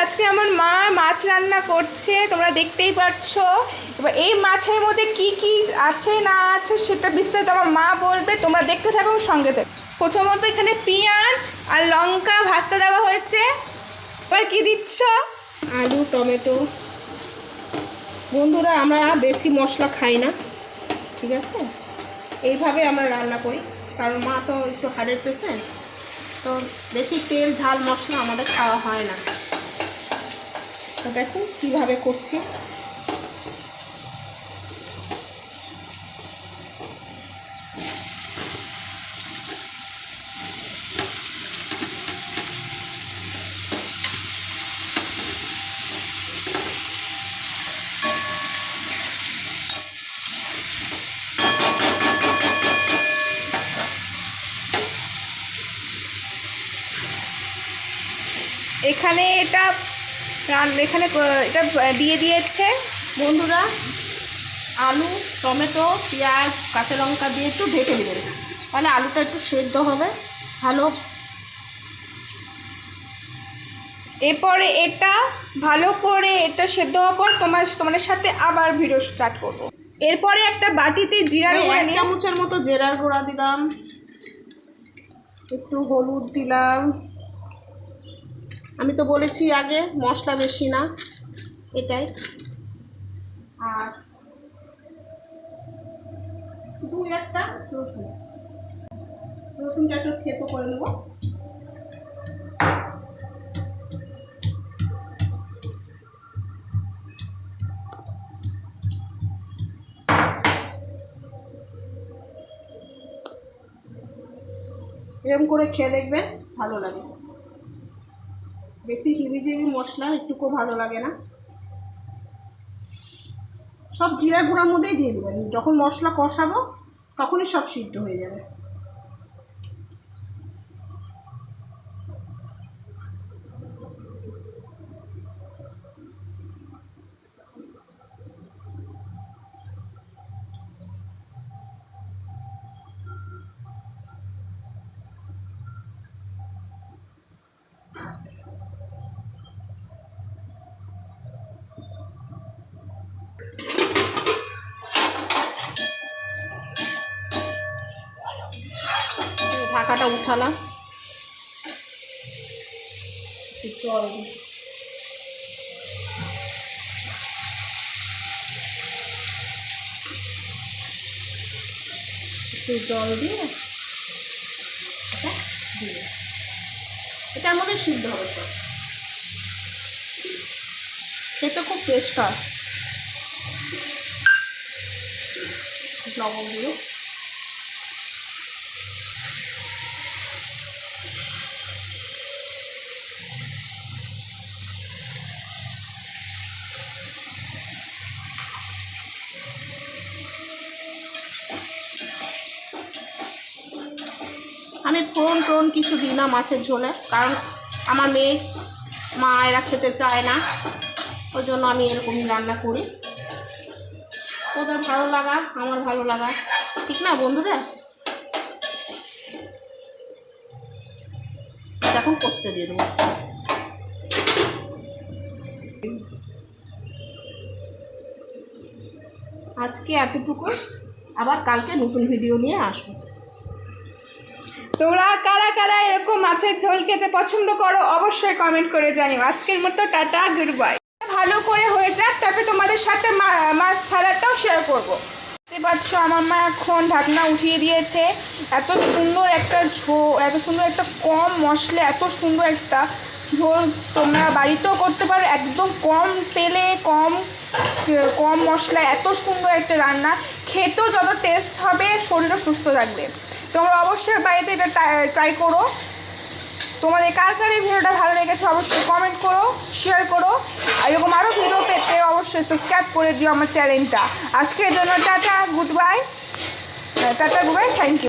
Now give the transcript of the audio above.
আজকে আমার মা মাছ রান্না করছে, তোমরা দেখতেই পাচ্ছ। এবার এই মাছের মধ্যে কি কি আছে না আছে সেটা বিস্তারিত আমার মা বলবে, তোমরা দেখতে থাকো সঙ্গে থেকে। প্রথমত এখানে পেঁয়াজ আর লঙ্কা ভাজতে দেওয়া হয়েছে। এবার কি দিচ্ছ? আলু, টমেটো। বন্ধুরা, আমরা বেশি মশলা খাই না, ঠিক আছে? এইভাবে আমরা রান্না করি, কারণ মা তো একটু হার্টের পেশেন্ট, তো বেশি তেল ঝাল মশলা আমাদের খাওয়া হয় না। তো দেখুন কীভাবে করছি। এখানে এটা দিয়ে দিয়েছে বন্ধুরা। আলু, টমেটো, পেঁয়াজ, কাঁচা লঙ্কা দিয়ে একটু ঢেকে দেবেন, তাহলে আলুটা একটু সেদ্ধ হবে ভালো। এরপরে এটা ভালো করে এটা সেদ্ধ হওয়ার পর তোমাদের সাথে আবার ভিডিও স্টার্ট করব। এরপরে একটা বাটিতে জিরার গুঁড়া, 1 চামচের মতো জিরার গুঁড়া দিলাম, একটু হলুদ দিলাম। আমি তো বলেছি আগে মশলা বেশি না, এটাই। আর 2-1টা রসুনটা একটু থেতো করে নেব। এরকম করে খেয়ে দেখবেন, ভালো লাগে। বেশি হিবিজিবি মশলা একটুকু ভালো লাগে না। সব জিরা গুঁড়ার মধ্যেই দিয়ে দেবেন, যখন মশলা কষাবো তখনই সব সিদ্ধ হয়ে যাবে। ঢাকাটা উঠালাম, জল দিই। একটু জল দিয়ে এটার মধ্যে সিদ্ধ হবে সব। খেতে খুব টেস্ট হয়। লবণ দিয়ে আমি ফোড়ন কিছু দিই না মাছের ঝোলে, কারণ আমার মেয়ে মা এরা খেতে চায় না, ওই জন্য আমি এরকম রান্না করি। ওদের ভালো লাগা আমার ভালো লাগা, ঠিক না বন্ধুরা? এখন কষতে দিয়ে দেবো। আজকে এতটুকু, আবার কালকে নতুন ভিডিও নিয়ে আসবো। তোমরা কারা কারা এরকম মাছের ঝোল খেতে পছন্দ করো অবশ্যই কমেন্ট করে জানিও। আজকের মতো টাটা, গুড বাই। ভালো করে হয়ে যাক, তারপরে তোমাদের সাথে মাছ ছাড়াটাও শেয়ার করবো। দেখতে পাচ্ছ আমার মা এখন ঢাকনা উঠিয়ে দিয়েছে। এত সুন্দর একটা ঝোল, এত সুন্দর একটা কম মশলা, এত সুন্দর একটা ঝোল তোমরা বাড়িতেও করতে পারো, একদম কম তেলে কম মশলা, এত সুন্দর একটা রান্না। খেতেও যত টেস্ট হবে, শরীরও সুস্থ থাকবে। তোমরা অবশ্যই বাড়িতে এটা ট্রাই করো। তোমাদের কার কার এই ভিডিওটা ভালো লেগেছে অবশ্যই কমেন্ট করো, শেয়ার করো। আর এরকম আরও ভিডিও পেতে অবশ্যই সাবস্ক্রাইব করে দিও আমার চ্যানেলটা। আজকের জন্য tata, good bye. Thank you.